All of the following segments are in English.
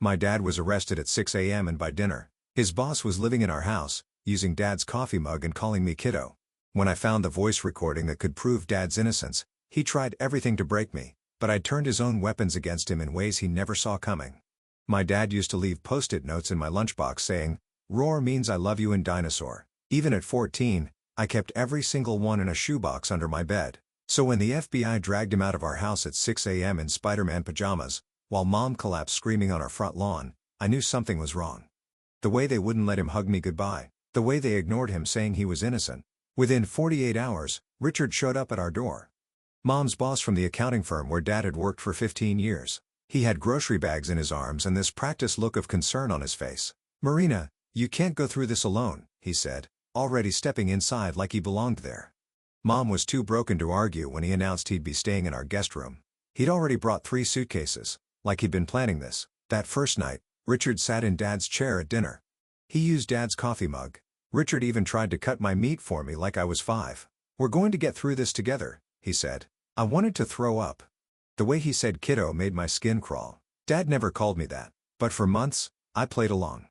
My dad was arrested at 6 a.m. and by dinner, his boss was living in our house, using Dad's coffee mug and calling me Kiddo. When I found the voice recording that could prove Dad's innocence, he tried everything to break me, but I turned his own weapons against him in ways he never saw coming. My dad used to leave post-it notes in my lunchbox saying, "Roar means I love you in dinosaur." Even at 14, I kept every single one in a shoebox under my bed. So when the FBI dragged him out of our house at 6 a.m. in Spider-Man pajamas, while Mom collapsed screaming on our front lawn, I knew something was wrong. The way they wouldn't let him hug me goodbye, the way they ignored him saying he was innocent. Within 48 hours, Richard showed up at our door. Mom's boss from the accounting firm where Dad had worked for 15 years. He had grocery bags in his arms and this practiced look of concern on his face. "Marina, you can't go through this alone," he said, already stepping inside like he belonged there. Mom was too broken to argue when he announced he'd be staying in our guest room. He'd already brought 3 suitcases, like he'd been planning this. That first night, Richard sat in Dad's chair at dinner. He used Dad's coffee mug. Richard even tried to cut my meat for me like I was 5. "We're going to get through this together," he said. I wanted to throw up. The way he said kiddo made my skin crawl. Dad never called me that, but for months, I played along.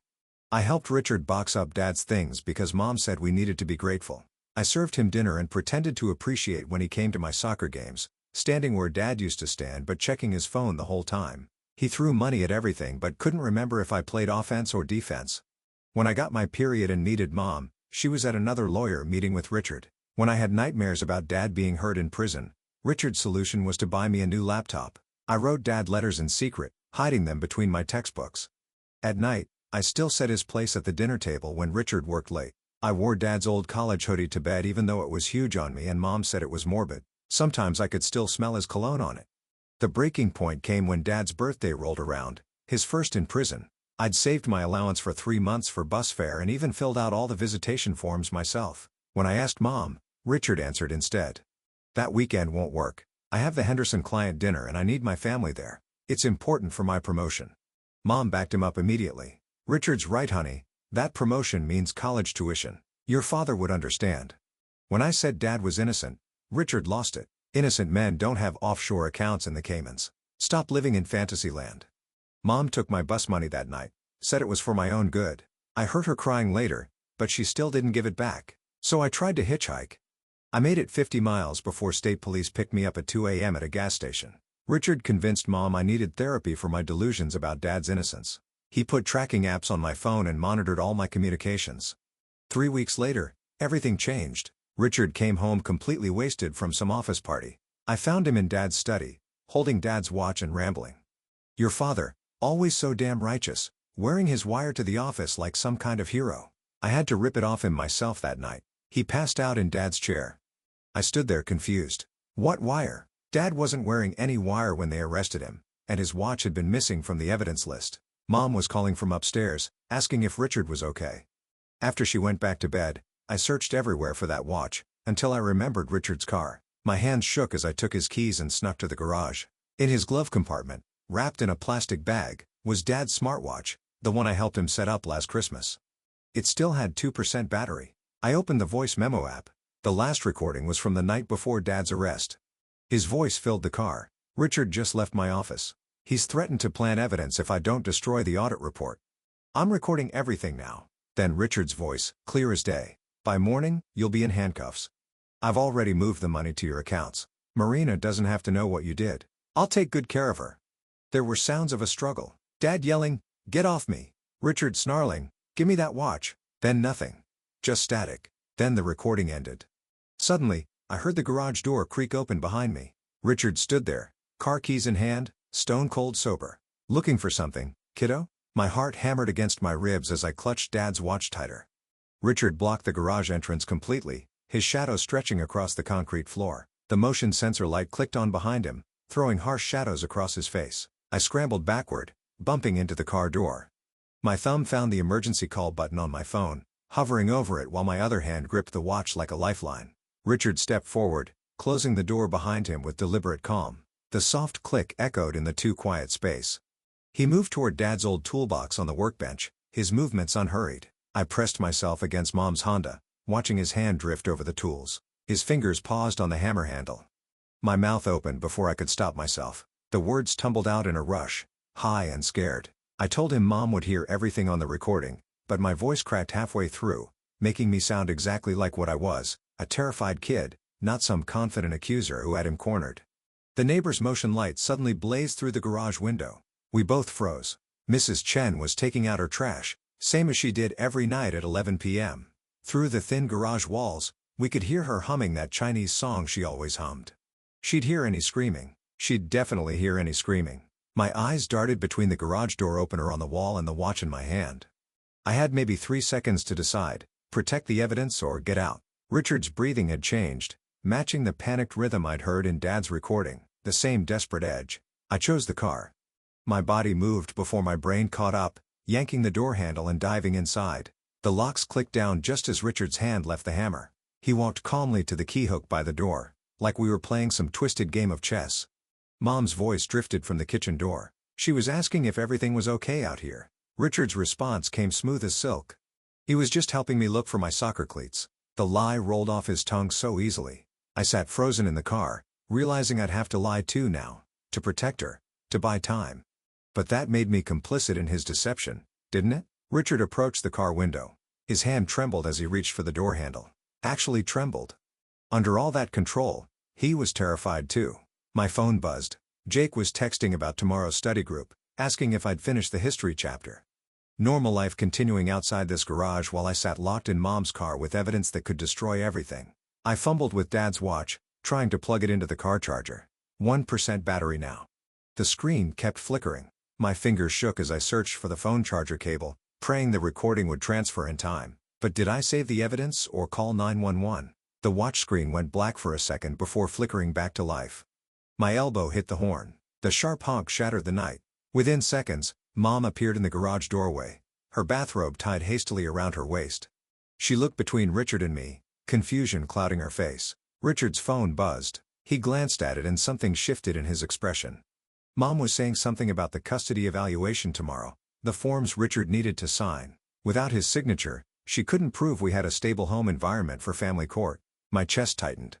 I helped Richard box up Dad's things because Mom said we needed to be grateful. I served him dinner and pretended to appreciate when he came to my soccer games, standing where Dad used to stand but checking his phone the whole time. He threw money at everything but couldn't remember if I played offense or defense. When I got my period and needed Mom, she was at another lawyer meeting with Richard. When I had nightmares about Dad being hurt in prison, Richard's solution was to buy me a new laptop. I wrote Dad letters in secret, hiding them between my textbooks. At night, I still set his place at the dinner table when Richard worked late. I wore Dad's old college hoodie to bed even though it was huge on me and Mom said it was morbid. Sometimes I could still smell his cologne on it. The breaking point came when Dad's birthday rolled around, his first in prison. I'd saved my allowance for 3 months for bus fare and even filled out all the visitation forms myself. When I asked Mom, Richard answered instead. "That weekend won't work. I have the Henderson client dinner and I need my family there. It's important for my promotion." Mom backed him up immediately. "Richard's right, honey. That promotion means college tuition. Your father would understand." When I said Dad was innocent, Richard lost it. Innocent men don't have offshore accounts in the Caymans. Stop living in Fantasyland. Mom took my bus money that night, said it was for my own good. I heard her crying later, but she still didn't give it back. So I tried to hitchhike. I made it 50 miles before state police picked me up at 2 a.m. at a gas station. Richard convinced Mom I needed therapy for my delusions about Dad's innocence. He put tracking apps on my phone and monitored all my communications. 3 weeks later, everything changed. Richard came home completely wasted from some office party. I found him in Dad's study, holding Dad's watch and rambling. "Your father, always so damn righteous, wearing his wire to the office like some kind of hero." I had to rip it off him myself that night. He passed out in Dad's chair. I stood there confused. What wire? Dad wasn't wearing any wire when they arrested him, and his watch had been missing from the evidence list. Mom was calling from upstairs, asking if Richard was okay. After she went back to bed, I searched everywhere for that watch, until I remembered Richard's car. My hands shook as I took his keys and snuck to the garage. In his glove compartment, wrapped in a plastic bag, was Dad's smartwatch, the one I helped him set up last Christmas. It still had 2% battery. I opened the voice memo app. The last recording was from the night before Dad's arrest. His voice filled the car. "Richard just left my office. He's threatened to plant evidence if I don't destroy the audit report. I'm recording everything now." Then Richard's voice, clear as day. "By morning, you'll be in handcuffs. I've already moved the money to your accounts. Marina doesn't have to know what you did. I'll take good care of her." There were sounds of a struggle. Dad yelling, "Get off me." Richard snarling, "Give me that watch." Then nothing. Just static. Then the recording ended. Suddenly, I heard the garage door creak open behind me. Richard stood there, car keys in hand, stone cold sober. "Looking for something, kiddo?" My heart hammered against my ribs as I clutched Dad's watch tighter. Richard blocked the garage entrance completely, his shadow stretching across the concrete floor. The motion sensor light clicked on behind him, throwing harsh shadows across his face. I scrambled backward, bumping into the car door. My thumb found the emergency call button on my phone, hovering over it while my other hand gripped the watch like a lifeline. Richard stepped forward, closing the door behind him with deliberate calm. The soft click echoed in the too quiet space. He moved toward Dad's old toolbox on the workbench, his movements unhurried. I pressed myself against Mom's Honda, watching his hand drift over the tools. His fingers paused on the hammer handle. My mouth opened before I could stop myself. The words tumbled out in a rush, high and scared. I told him Mom would hear everything on the recording, but my voice cracked halfway through, making me sound exactly like what I was, a terrified kid, not some confident accuser who had him cornered. The neighbor's motion light suddenly blazed through the garage window. We both froze. Mrs. Chen was taking out her trash, same as she did every night at 11 p.m. Through the thin garage walls, we could hear her humming that Chinese song she always hummed. She'd hear any screaming. She'd definitely hear any screaming. My eyes darted between the garage door opener on the wall and the watch in my hand. I had maybe 3 seconds to decide, protect the evidence or get out. Richard's breathing had changed, matching the panicked rhythm I'd heard in Dad's recording, the same desperate edge. I chose the car. My body moved before my brain caught up, yanking the door handle and diving inside. The locks clicked down just as Richard's hand left the hammer. He walked calmly to the key hook by the door, like we were playing some twisted game of chess. Mom's voice drifted from the kitchen door. She was asking if everything was okay out here. Richard's response came smooth as silk. He was just helping me look for my soccer cleats. The lie rolled off his tongue so easily. I sat frozen in the car, realizing I'd have to lie too now, to protect her, to buy time. But that made me complicit in his deception, didn't it? Richard approached the car window. His hand trembled as he reached for the door handle. Actually trembled. Under all that control, he was terrified too. My phone buzzed. Jake was texting about tomorrow's study group, asking if I'd finished the history chapter. Normal life continuing outside this garage while I sat locked in Mom's car with evidence that could destroy everything. I fumbled with Dad's watch, trying to plug it into the car charger. 1% battery now. The screen kept flickering. My fingers shook as I searched for the phone charger cable, praying the recording would transfer in time. But did I save the evidence or call 911? The watch screen went black for a second before flickering back to life. My elbow hit the horn. The sharp honk shattered the night. Within seconds, Mom appeared in the garage doorway, her bathrobe tied hastily around her waist. She looked between Richard and me, confusion clouding her face. Richard's phone buzzed. He glanced at it and something shifted in his expression. Mom was saying something about the custody evaluation tomorrow, the forms Richard needed to sign. Without his signature, she couldn't prove we had a stable home environment for family court. My chest tightened.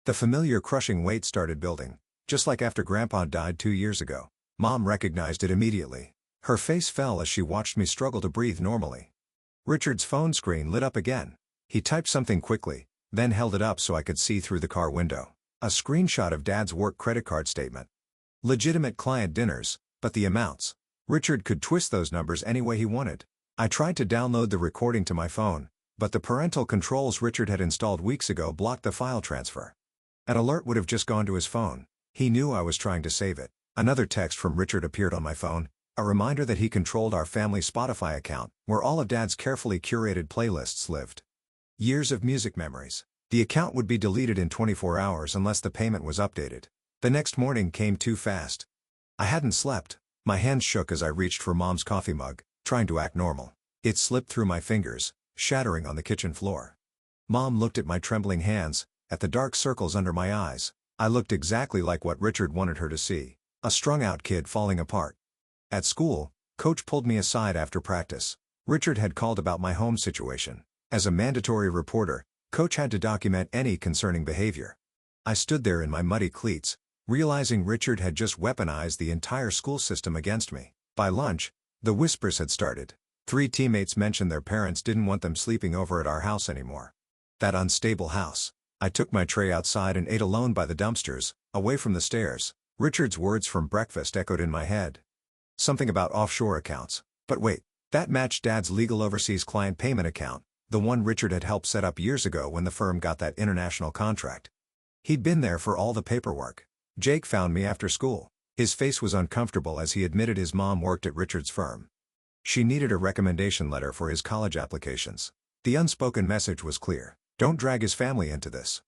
The familiar crushing weight started building, just like after Grandpa died 2 years ago. Mom recognized it immediately. Her face fell as she watched me struggle to breathe normally. Richard's phone screen lit up again. He typed something quickly, then held it up so I could see through the car window. A screenshot of Dad's work credit card statement. Legitimate client dinners, but the amounts. Richard could twist those numbers any way he wanted. I tried to download the recording to my phone, but the parental controls Richard had installed weeks ago blocked the file transfer. An alert would have just gone to his phone. He knew I was trying to save it. Another text from Richard appeared on my phone, a reminder that he controlled our family Spotify account, where all of Dad's carefully curated playlists lived. Years of music memories. The account would be deleted in 24 hours unless the payment was updated. The next morning came too fast. I hadn't slept. My hands shook as I reached for Mom's coffee mug, trying to act normal. It slipped through my fingers, shattering on the kitchen floor. Mom looked at my trembling hands, at the dark circles under my eyes. I looked exactly like what Richard wanted her to see, a strung-out kid falling apart. At school, Coach pulled me aside after practice. Richard had called about my home situation. As a mandatory reporter, Coach had to document any concerning behavior. I stood there in my muddy cleats, realizing Richard had just weaponized the entire school system against me. By lunch, the whispers had started. 3 teammates mentioned their parents didn't want them sleeping over at our house anymore. That unstable house. I took my tray outside and ate alone by the dumpsters, away from the stairs. Richard's words from breakfast echoed in my head. Something about offshore accounts. But wait, that matched Dad's legal overseas client payment account, the one Richard had helped set up years ago when the firm got that international contract. He'd been there for all the paperwork. Jake found me after school. His face was uncomfortable as he admitted his mom worked at Richard's firm. She needed a recommendation letter for his college applications. The unspoken message was clear. Don't drag his family into this.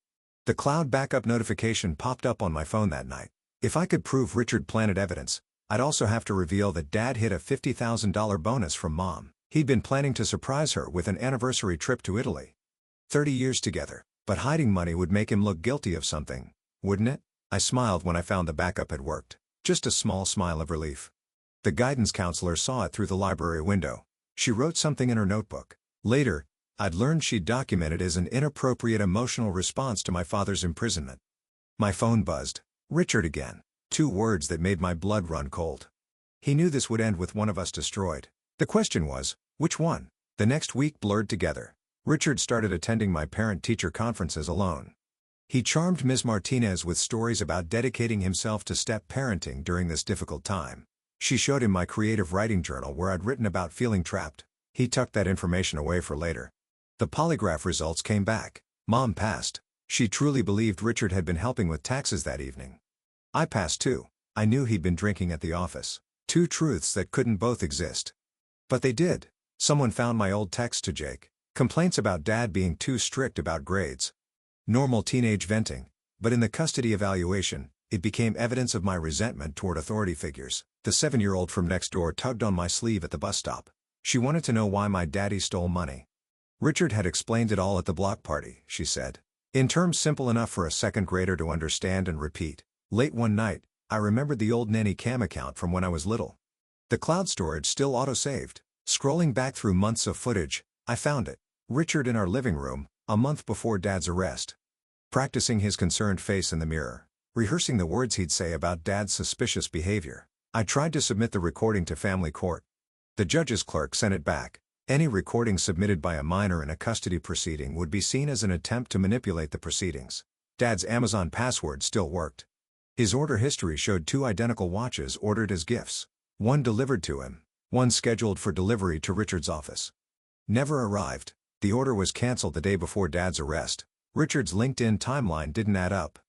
The cloud backup notification popped up on my phone that night. If I could prove Richard planted evidence, I'd also have to reveal that Dad hid a $50,000 bonus from Mom. He'd been planning to surprise her with an anniversary trip to Italy. 30 years together, but hiding money would make him look guilty of something, wouldn't it? I smiled when I found the backup had worked. Just a small smile of relief. The guidance counselor saw it through the library window. She wrote something in her notebook. Later, I'd learned she'd documented as an inappropriate emotional response to my father's imprisonment. My phone buzzed. Richard again. 2 words that made my blood run cold. He knew this would end with one of us destroyed. The question was, which one? The next week blurred together. Richard started attending my parent-teacher conferences alone. He charmed Ms. Martinez with stories about dedicating himself to step-parenting during this difficult time. She showed him my creative writing journal where I'd written about feeling trapped. He tucked that information away for later. The polygraph results came back. Mom passed. She truly believed Richard had been helping with taxes that evening. I passed too. I knew he'd been drinking at the office. Two truths that couldn't both exist. But they did. Someone found my old text to Jake. Complaints about Dad being too strict about grades. Normal teenage venting, but in the custody evaluation, it became evidence of my resentment toward authority figures. The 7-year-old from next door tugged on my sleeve at the bus stop. She wanted to know why my daddy stole money. Richard had explained it all at the block party, she said. In terms simple enough for a second grader to understand and repeat. Late one night, I remembered the old nanny cam account from when I was little. The cloud storage still auto-saved. Scrolling back through months of footage, I found it. Richard in our living room, a month before Dad's arrest. Practicing his concerned face in the mirror. Rehearsing the words he'd say about Dad's suspicious behavior. I tried to submit the recording to family court. The judge's clerk sent it back. Any recording submitted by a minor in a custody proceeding would be seen as an attempt to manipulate the proceedings. Dad's Amazon password still worked. His order history showed 2 identical watches ordered as gifts. One delivered to him, one scheduled for delivery to Richard's office. Never arrived. The order was canceled the day before Dad's arrest. Richard's LinkedIn timeline didn't add up.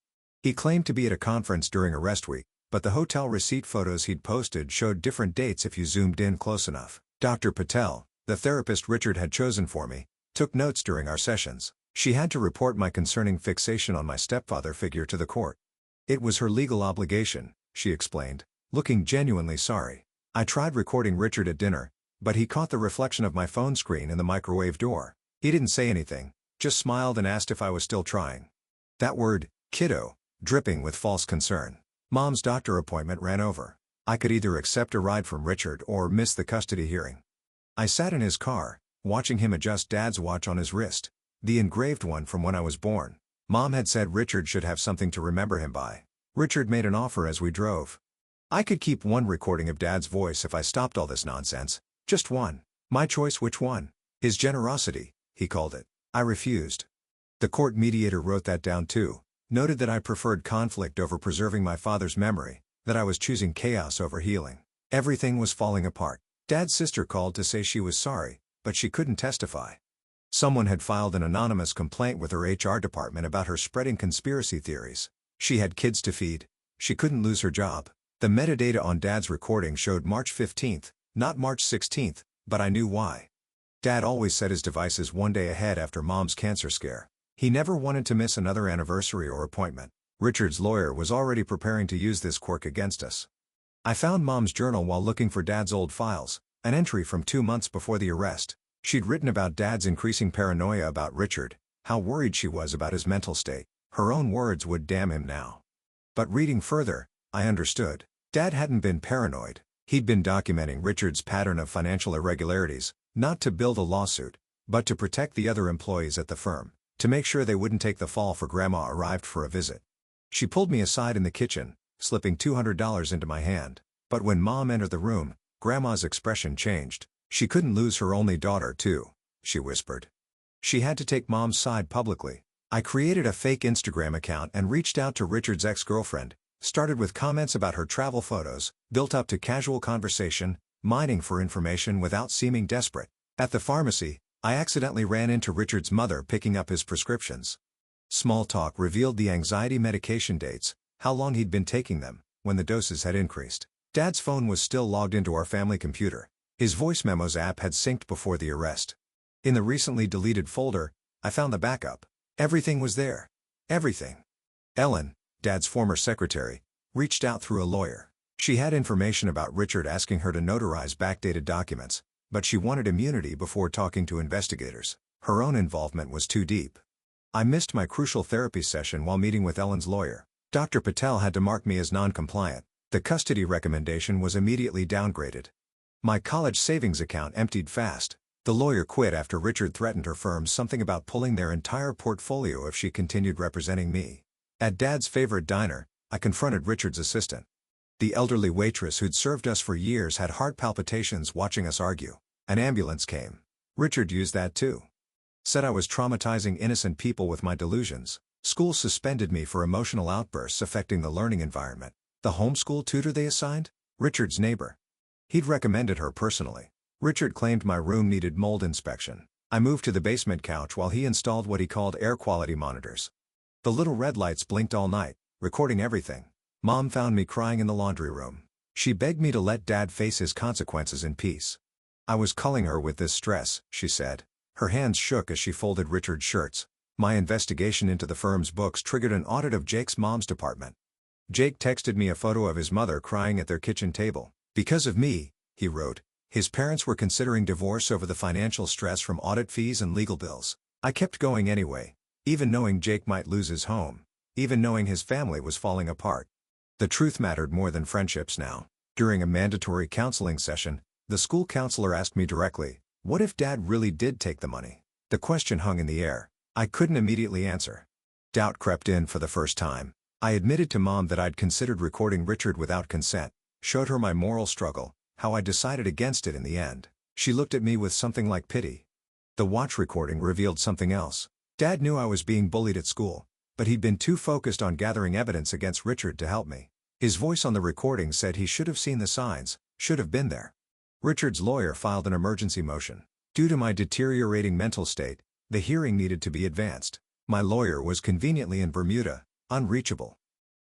He claimed to be at a conference during arrest week, but the hotel receipt photos he'd posted showed different dates if you zoomed in close enough. Dr. Patel, the therapist Richard had chosen for me, took notes during our sessions. She had to report my concerning fixation on my stepfather figure to the court. It was her legal obligation, she explained, looking genuinely sorry. I tried recording Richard at dinner, but he caught the reflection of my phone screen in the microwave door. He didn't say anything, just smiled and asked if I was still trying. That word, kiddo, dripping with false concern. Mom's doctor appointment ran over. I could either accept a ride from Richard or miss the custody hearing. I sat in his car, watching him adjust Dad's watch on his wrist, the engraved one from when I was born. Mom had said Richard should have something to remember him by. Richard made an offer as we drove. I could keep one recording of Dad's voice if I stopped all this nonsense. Just one. My choice, which one? His generosity, he called it. I refused. The court mediator wrote that down too, noted that I preferred conflict over preserving my father's memory, that I was choosing chaos over healing. Everything was falling apart. Dad's sister called to say she was sorry, but she couldn't testify. Someone had filed an anonymous complaint with her HR department about her spreading conspiracy theories. She had kids to feed. She couldn't lose her job. The metadata on Dad's recording showed March 15th, not March 16th, but I knew why. Dad always set his devices one day ahead after Mom's cancer scare. He never wanted to miss another anniversary or appointment. Richard's lawyer was already preparing to use this quirk against us. I found Mom's journal while looking for Dad's old files, an entry from 2 months before the arrest. She'd written about Dad's increasing paranoia about Richard, how worried she was about his mental state. Her own words would damn him now. But reading further, I understood. Dad hadn't been paranoid. He'd been documenting Richard's pattern of financial irregularities, not to build a lawsuit, but to protect the other employees at the firm, to make sure they wouldn't take the fall for Grandma arrived for a visit. She pulled me aside in the kitchen, slipping $200 into my hand. But when Mom entered the room, Grandma's expression changed. She couldn't lose her only daughter too, she whispered. She had to take Mom's side publicly. I created a fake Instagram account and reached out to Richard's ex-girlfriend, started with comments about her travel photos, built up to casual conversation, mining for information without seeming desperate. At the pharmacy, I accidentally ran into Richard's mother picking up his prescriptions. Small talk revealed the anxiety medication dates, how long he'd been taking them, when the doses had increased. Dad's phone was still logged into our family computer. His voice memos app had synced before the arrest. In the recently deleted folder, I found the backup. Everything was there. Everything. Ellen, Dad's former secretary, reached out through a lawyer. She had information about Richard asking her to notarize backdated documents, but she wanted immunity before talking to investigators. Her own involvement was too deep. I missed my crucial therapy session while meeting with Ellen's lawyer. Dr. Patel had to mark me as non-compliant. The custody recommendation was immediately downgraded. My college savings account emptied fast. The lawyer quit after Richard threatened her firm something about pulling their entire portfolio if she continued representing me. At Dad's favorite diner, I confronted Richard's assistant. The elderly waitress who'd served us for years had heart palpitations watching us argue. An ambulance came. Richard used that too. Said I was traumatizing innocent people with my delusions. School suspended me for emotional outbursts affecting the learning environment. The homeschool tutor they assigned? Richard's neighbor. He'd recommended her personally. Richard claimed my room needed mold inspection. I moved to the basement couch while he installed what he called air quality monitors. The little red lights blinked all night, recording everything. Mom found me crying in the laundry room. She begged me to let Dad face his consequences in peace. I was culling her with this stress, she said. Her hands shook as she folded Richard's shirts. My investigation into the firm's books triggered an audit of Jake's mom's department. Jake texted me a photo of his mother crying at their kitchen table. Because of me, he wrote, his parents were considering divorce over the financial stress from audit fees and legal bills. I kept going anyway, even knowing Jake might lose his home, even knowing his family was falling apart. The truth mattered more than friendships now. During a mandatory counseling session, the school counselor asked me directly, what if Dad really did take the money? The question hung in the air. I couldn't immediately answer. Doubt crept in for the first time. I admitted to Mom that I'd considered recording Richard without consent, showed her my moral struggle, how I decided against it in the end. She looked at me with something like pity. The watch recording revealed something else. Dad knew I was being bullied at school, but he'd been too focused on gathering evidence against Richard to help me. His voice on the recording said he should have seen the signs, should have been there. Richard's lawyer filed an emergency motion. Due to my deteriorating mental state, the hearing needed to be advanced. My lawyer was conveniently in Bermuda, unreachable.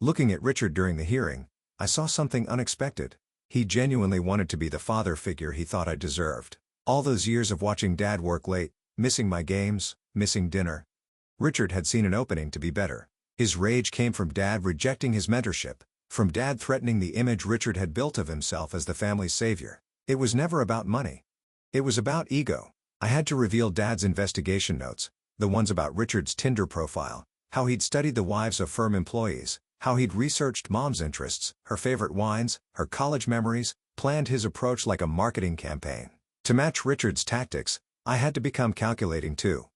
Looking at Richard during the hearing, I saw something unexpected. He genuinely wanted to be the father figure he thought I deserved. All those years of watching Dad work late, missing my games, missing dinner. Richard had seen an opening to be better. His rage came from Dad rejecting his mentorship, from Dad threatening the image Richard had built of himself as the family's savior. It was never about money. It was about ego. I had to reveal Dad's investigation notes, the ones about Richard's Tinder profile, how he'd studied the wives of firm employees, how he'd researched Mom's interests, her favorite wines, her college memories, planned his approach like a marketing campaign. To match Richard's tactics, I had to become calculating too.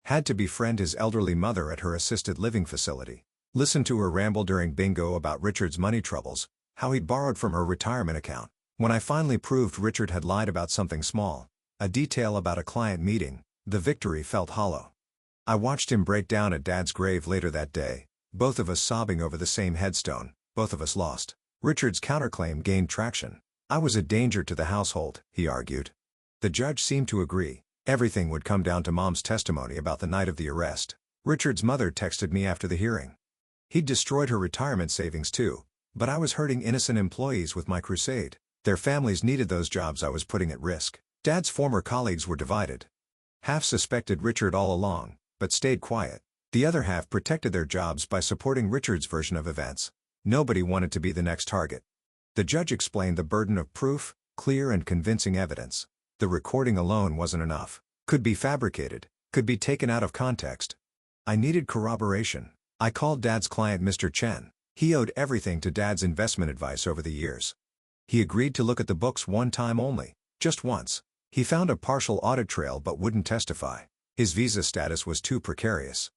Had to befriend his elderly mother at her assisted living facility. Listen to her ramble during bingo about Richard's money troubles, how he'd borrowed from her retirement account. When I finally proved Richard had lied about something small, a detail about a client meeting, the victory felt hollow. I watched him break down at Dad's grave later that day, both of us sobbing over the same headstone, both of us lost. Richard's counterclaim gained traction. I was a danger to the household, he argued. The judge seemed to agree. Everything would come down to Mom's testimony about the night of the arrest. Richard's mother texted me after the hearing. He'd destroyed her retirement savings too, but I was hurting innocent employees with my crusade. Their families needed those jobs I was putting at risk. Dad's former colleagues were divided. Half suspected Richard all along, but stayed quiet. The other half protected their jobs by supporting Richard's version of events. Nobody wanted to be the next target. The judge explained the burden of proof, clear and convincing evidence. The recording alone wasn't enough. Could be fabricated, could be taken out of context. I needed corroboration. I called Dad's client Mr. Chen. He owed everything to Dad's investment advice over the years. He agreed to look at the books one time only, just once. He found a partial audit trail but wouldn't testify. His visa status was too precarious.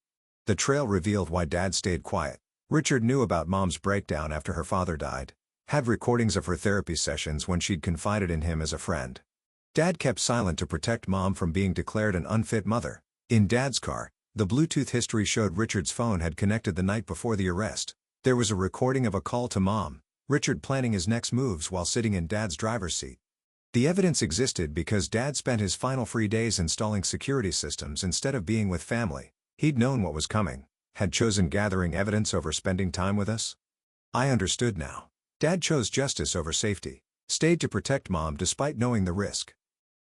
The trail revealed why Dad stayed quiet. Richard knew about Mom's breakdown after her father died. Had recordings of her therapy sessions when she'd confided in him as a friend. Dad kept silent to protect Mom from being declared an unfit mother. In Dad's car, the Bluetooth history showed Richard's phone had connected the night before the arrest. There was a recording of a call to Mom, Richard planning his next moves while sitting in Dad's driver's seat. The evidence existed because Dad spent his final free days installing security systems instead of being with family. He'd known what was coming, had chosen gathering evidence over spending time with us. I understood now. Dad chose justice over safety, stayed to protect Mom despite knowing the risk.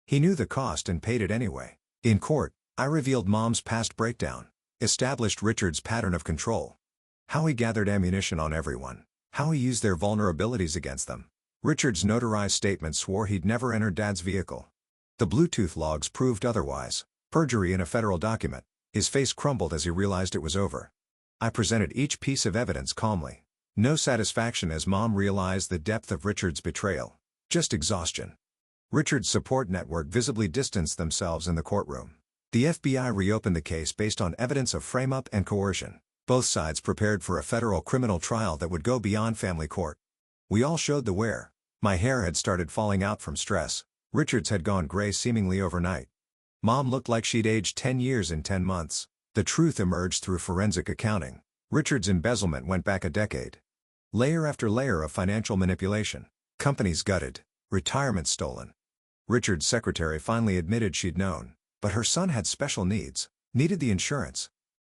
He knew the cost and paid it anyway. In court, I revealed Mom's past breakdown, established Richard's pattern of control. How he gathered ammunition on everyone, how he used their vulnerabilities against them. Richard's notarized statement swore he'd never entered Dad's vehicle. The Bluetooth logs proved otherwise. Perjury in a federal document. His face crumbled as he realized it was over. I presented each piece of evidence calmly. No satisfaction as Mom realized the depth of Richard's betrayal. Just exhaustion. Richard's support network visibly distanced themselves in the courtroom. The FBI reopened the case based on evidence of frame-up and coercion. Both sides prepared for a federal criminal trial that would go beyond family court. We all showed the wear. My hair had started falling out from stress. Richard's had gone gray seemingly overnight. Mom looked like she'd aged 10 years in 10 months. The truth emerged through forensic accounting. Richard's embezzlement went back a decade. Layer after layer of financial manipulation. Companies gutted. Retirement stolen. Richard's secretary finally admitted she'd known. But her son had special needs. Needed the insurance.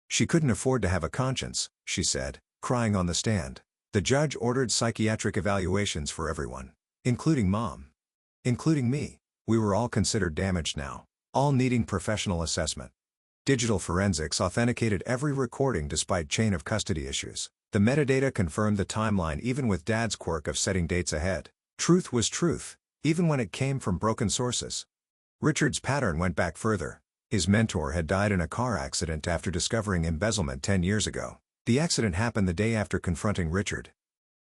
She couldn't afford to have a conscience, she said, crying on the stand. The judge ordered psychiatric evaluations for everyone. Including Mom. Including me. We were all considered damaged now. All needing professional assessment. Digital forensics authenticated every recording despite chain of custody issues. The metadata confirmed the timeline even with Dad's quirk of setting dates ahead. Truth was truth, even when it came from broken sources. Richard's pattern went back further. His mentor had died in a car accident after discovering embezzlement 10 years ago. The accident happened the day after confronting Richard.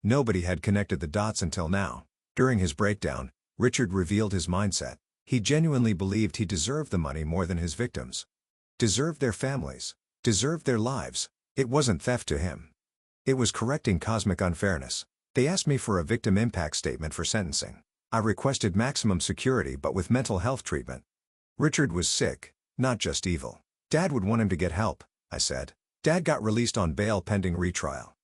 Nobody had connected the dots until now. During his breakdown, Richard revealed his mindset. He genuinely believed he deserved the money more than his victims. Deserved their families. Deserved their lives. It wasn't theft to him. It was correcting cosmic unfairness. They asked me for a victim impact statement for sentencing. I requested maximum security but with mental health treatment. Richard was sick, not just evil. Dad would want him to get help, I said. Dad got released on bail pending retrial.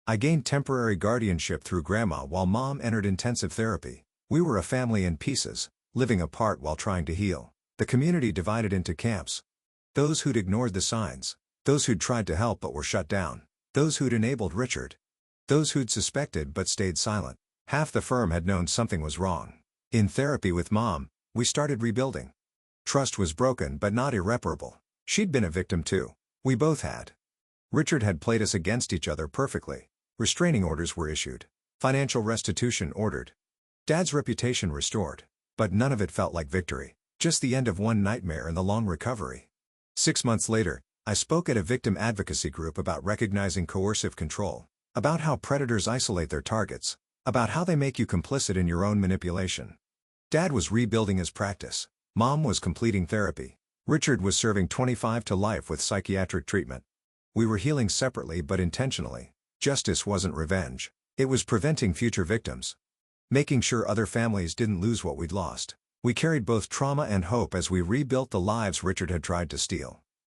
I gained temporary guardianship through Grandma while Mom entered intensive therapy. We were a family in pieces, living apart while trying to heal. The community divided into camps. Those who'd ignored the signs. Those who'd tried to help but were shut down. Those who'd enabled Richard. Those who'd suspected but stayed silent. Half the firm had known something was wrong. In therapy with Mom, we started rebuilding. Trust was broken but not irreparable. She'd been a victim too. We both had. Richard had played us against each other perfectly. Restraining orders were issued. Financial restitution ordered. Dad's reputation restored. But none of it felt like victory. Just the end of one nightmare and the long recovery. 6 months later, I spoke at a victim advocacy group about recognizing coercive control. About how predators isolate their targets. About how they make you complicit in your own manipulation. Dad was rebuilding his practice. Mom was completing therapy. Richard was serving 25 to life with psychiatric treatment. We were healing separately but intentionally. Justice wasn't revenge. It was preventing future victims. Making sure other families didn't lose what we'd lost. We carried both trauma and hope as we rebuilt the lives Richard had tried to steal.